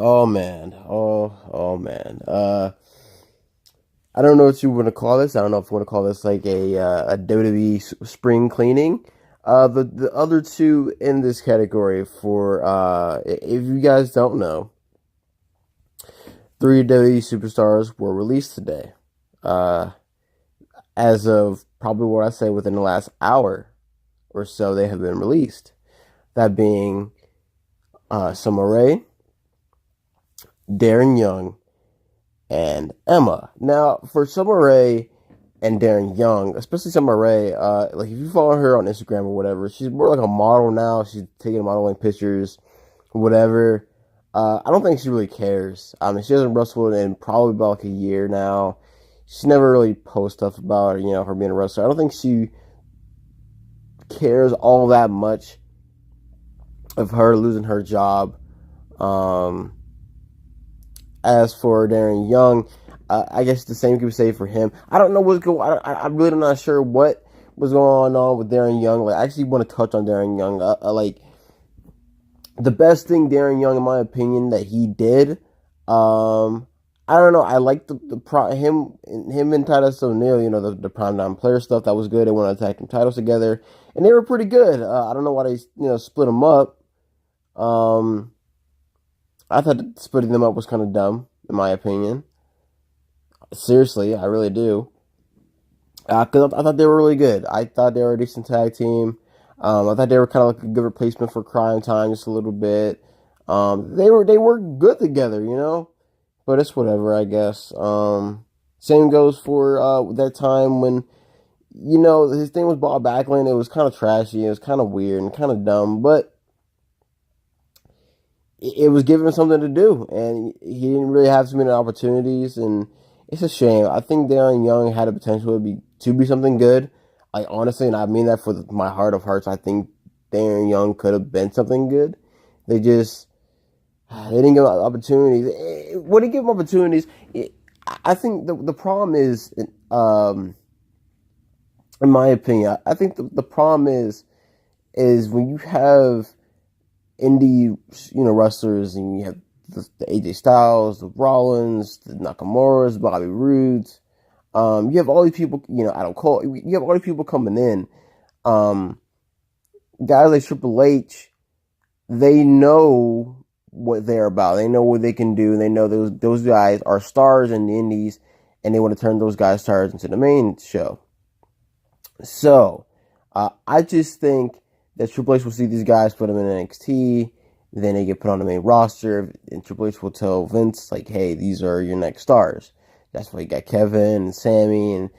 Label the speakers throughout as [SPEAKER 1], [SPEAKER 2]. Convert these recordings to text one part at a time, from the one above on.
[SPEAKER 1] Oh man. Oh man. I don't know what you want to call this. I don't know if you want to call this like a WWE spring cleaning. The other two in this category for if you guys don't know, three WWE superstars were released today. As of probably what I say within the last hour or so, they have been released. That being Summer Rae, Darren Young, and Emma. Now, for Summer Rae and Darren Young, especially Summer Rae, like if you follow her on Instagram or whatever, she's more like a model now. She's taking modeling pictures, whatever. I don't think she really cares. I mean, she hasn't wrestled in probably about like a year now. She never really posts stuff about, her being a wrestler. I don't think she cares all that much of her losing her job. As for Darren Young, I guess the same could be said for him. I don't know what's going on. I'm really not sure what was going on with Darren Young. Like, I actually want to touch on Darren Young. Like, the best thing Darren Young, in my opinion, that he did, I don't know. I like him and Titus O'Neil, the Primetime Player stuff. That was good. They went to tag team titles together, and they were pretty good. I don't know why they, split them up. I thought splitting them up was kind of dumb, in my opinion. Seriously, I really do. Because I thought they were really good. I thought they were a decent tag team. I thought they were kind of like a good replacement for Crime Time, just a little bit. They were good together, But it's whatever, I guess. Same goes for that time when, his thing was Bob Backlund. It was kind of trashy. It was kind of weird and kind of dumb, but it was giving him something to do, and he didn't really have too many opportunities, and it's a shame. I think Darren Young had the potential to be something good. Like, honestly, and I mean that for my heart of hearts, I think Darren Young could have been something good. They didn't give him opportunities. When they give him opportunities, I think the problem is, in my opinion, I think the problem is when you have indie, wrestlers, and you have the AJ Styles, the Rollins, the Nakamura's, Bobby Roodes. You have all these people, Adam Cole. You have all these people coming in. Guys like Triple H, they know what they're about. They know what they can do. And they know those guys are stars in the indies, and they want to turn those guys stars into the main show. So, I just think that Triple H will see these guys, put them in NXT, then they get put on the main roster, and Triple H will tell Vince, like, hey, these are your next stars. That's why you got Kevin and Sammy and,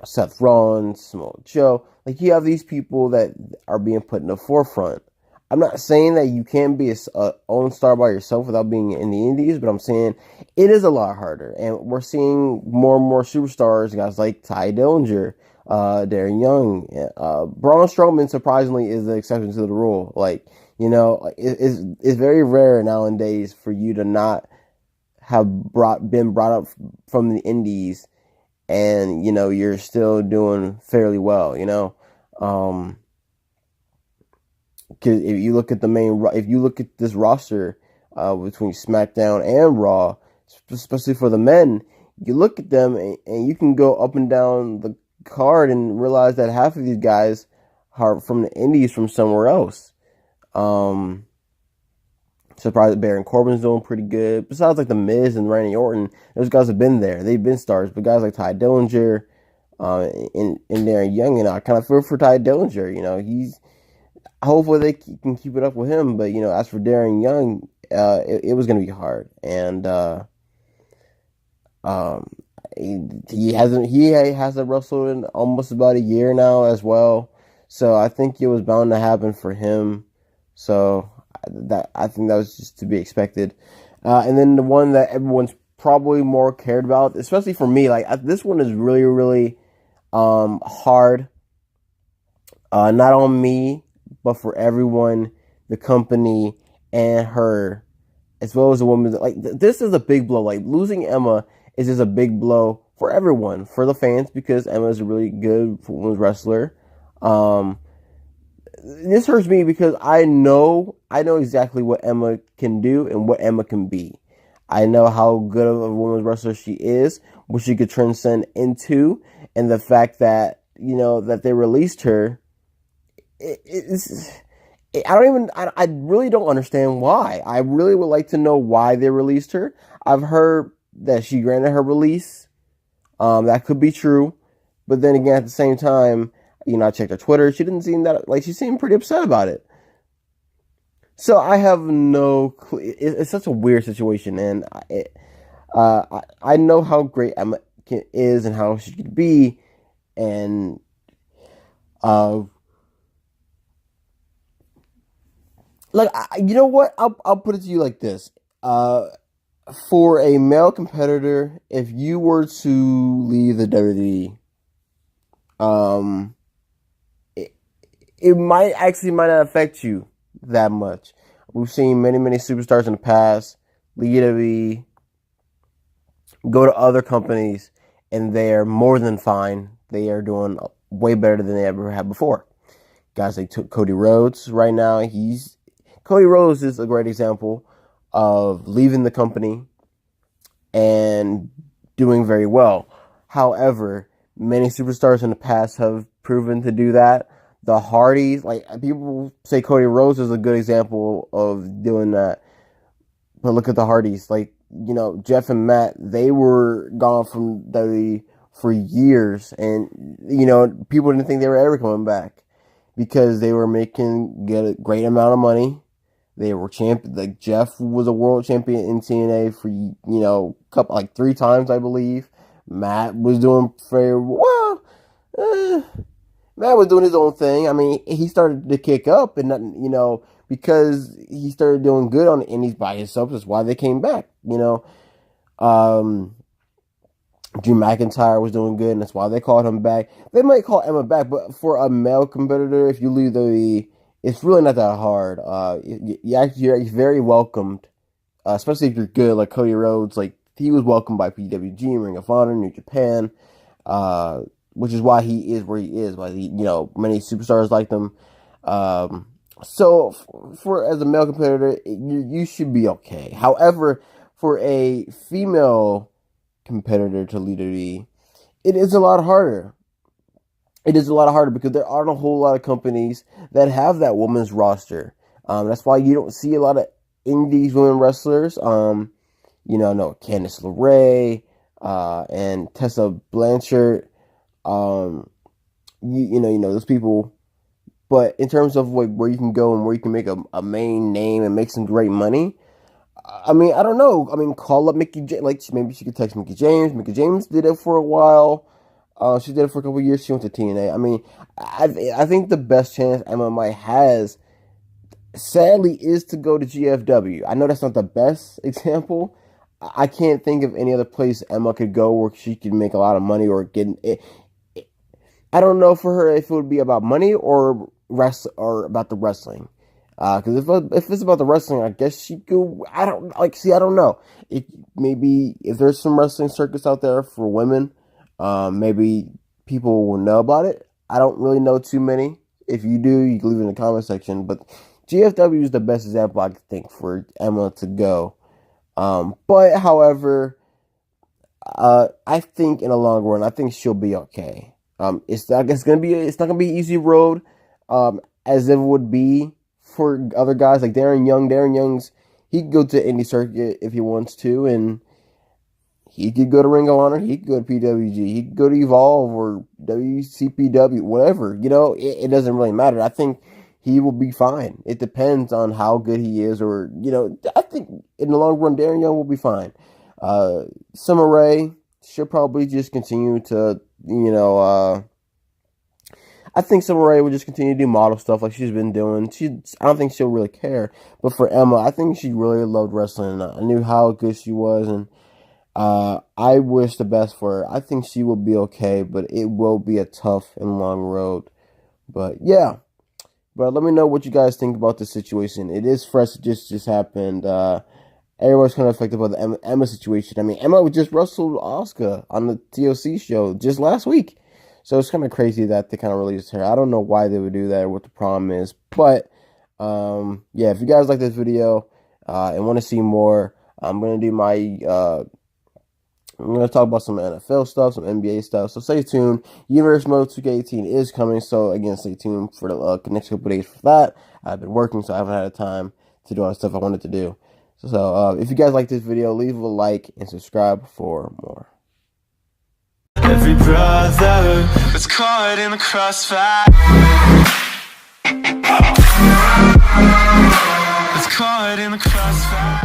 [SPEAKER 1] Seth Rollins, Samoa Joe. Like, you have these people that are being put in the forefront. I'm not saying that you can be a own star by yourself without being in the indies, but I'm saying it is a lot harder. And we're seeing more and more superstars, guys like Ty Dillinger, Darren Young, Braun Strowman, surprisingly, is the exception to the rule. Like, it's very rare nowadays for you to not have been brought up from the indies, and you're still doing fairly well. Because if you look at this roster between SmackDown and Raw, especially for the men, you look at them and you can go up and down the card and realize that half of these guys are from the indies from somewhere else. Surprised that Baron Corbin's doing pretty good. Besides like the Miz and Randy Orton, those guys have been there. They've been stars. But guys like Ty Dillinger and Darren Young, I kind of feel for Ty Dillinger. He's hopefully they can keep it up with him. But as for Darren Young, it was going to be hard. And he hasn't wrestled in almost about a year now as well. So I think it was bound to happen for him. So I think that was just to be expected. And then the one that everyone's probably more cared about, especially for me, like this one is really, really hard. Not on me, but for everyone, the company, and her as well as the women's. Like this is a big blow. Like losing Emma is just a big blow for everyone, for the fans, because Emma is a really good women's wrestler. Um, this hurts me because I know exactly what Emma can do and what Emma can be. I know how good of a women's wrestler she is, what she could transcend into, and the fact that that they released her. It's I really don't understand why. I really would like to know why they released her. I've heard that she granted her release. That could be true, but then again, at the same time, I checked her Twitter. She didn't seem that like she seemed pretty upset about it. So I have no clue. It's such a weird situation, and I know how great Emma is and how she could be, and uh, like you know what? I'll put it to you like this. For a male competitor, if you were to leave the WWE, um, it might not affect you that much. We've seen many superstars in the past leave WWE, go to other companies, and they are more than fine. They are doing way better than they ever had before. Guys like Cody Rhodes right now, Cody Rhodes is a great example of leaving the company and doing very well. However, many superstars in the past have proven to do that. The Hardys, like people say Cody Rhodes is a good example of doing that. But look at the Hardys, like, Jeff and Matt, they were gone from WWE for years, and people didn't think they were ever coming back because they were get a great amount of money. They were champion. Like Jeff was a world champion in TNA for couple 3 times, I believe. Matt was doing very well. Matt was doing his own thing. I mean, he started to kick up, and because he started doing good on the indies by himself. That's why they came back. Drew McIntyre was doing good, and that's why they called him back. They might call Emma back, but for a male competitor, if you leave WWE, it's really not that hard. You're very welcomed, especially if you're good, like Cody Rhodes. Like he was welcomed by PWG, Ring of Honor, New Japan, which is why he is where he is. Why many superstars like them. So for as a male competitor, you should be okay. However, for a female competitor to lead WWE, it is a lot harder. It is a lot harder because there aren't a whole lot of companies that have that women's roster. That's why you don't see a lot of indies women wrestlers. No Candice LeRae, and Tessa Blanchard. Those people. But in terms of like where you can go and where you can make a main name and make some great money, I mean, I don't know. I mean, call up Mickey James. Like maybe she could text Mickey James. Mickey James did it for a while. She did it for a couple of years. She went to TNA. I mean, I think the best chance Emma might has, sadly, is to go to GFW. I know that's not the best example. I can't think of any other place Emma could go where she could make a lot of money or get it. I don't know for her if it would be about money or about the wrestling. Because if it's about the wrestling, I guess she could. I don't know. If there's some wrestling circus out there for women, maybe people will know about it. I don't really know too many. If you do, you can leave it in the comment section. But GFW is the best example I think for Emma to go. But however, I think in the long run, I think she'll be okay. It's not gonna be an easy road, as it would be for other guys like Darren Young. Darren Young's, he could go to indie circuit if he wants to, and he could go to Ring of Honor, he could go to PWG, he could go to Evolve or WCPW, whatever. It doesn't really matter. I think he will be fine. It depends on how good he is, or I think in the long run, Darren Young will be fine. Summer Rae, she'll probably just continue to, I think Summer Rae will just continue to do model stuff like she's been doing. I don't think she'll really care. But for Emma, I think she really loved wrestling. I knew how good she was, and I wish the best for her. I think she will be okay, but it will be a tough and long road. But yeah. But let me know what you guys think about this situation. It is fresh. It just happened. everyone's kind of affected by the Emma situation. I mean, Emma just wrestled Asuka on the TLC show just last week. So it's kind of crazy that they kind of released her. I don't know why they would do that or what the problem is. But, yeah, if you guys like this video and want to see more, I'm going to do I'm going to talk about some NFL stuff, some NBA stuff. So stay tuned. Universe Mode 2K18 is coming. So, again, stay tuned for the next couple days for that. I've been working, so I haven't had time to do all the stuff I wanted to do. So, if you guys like this video, leave a like and subscribe for more.
[SPEAKER 2] Every brother that's caught in the crossfire, that's caught in the crossfire.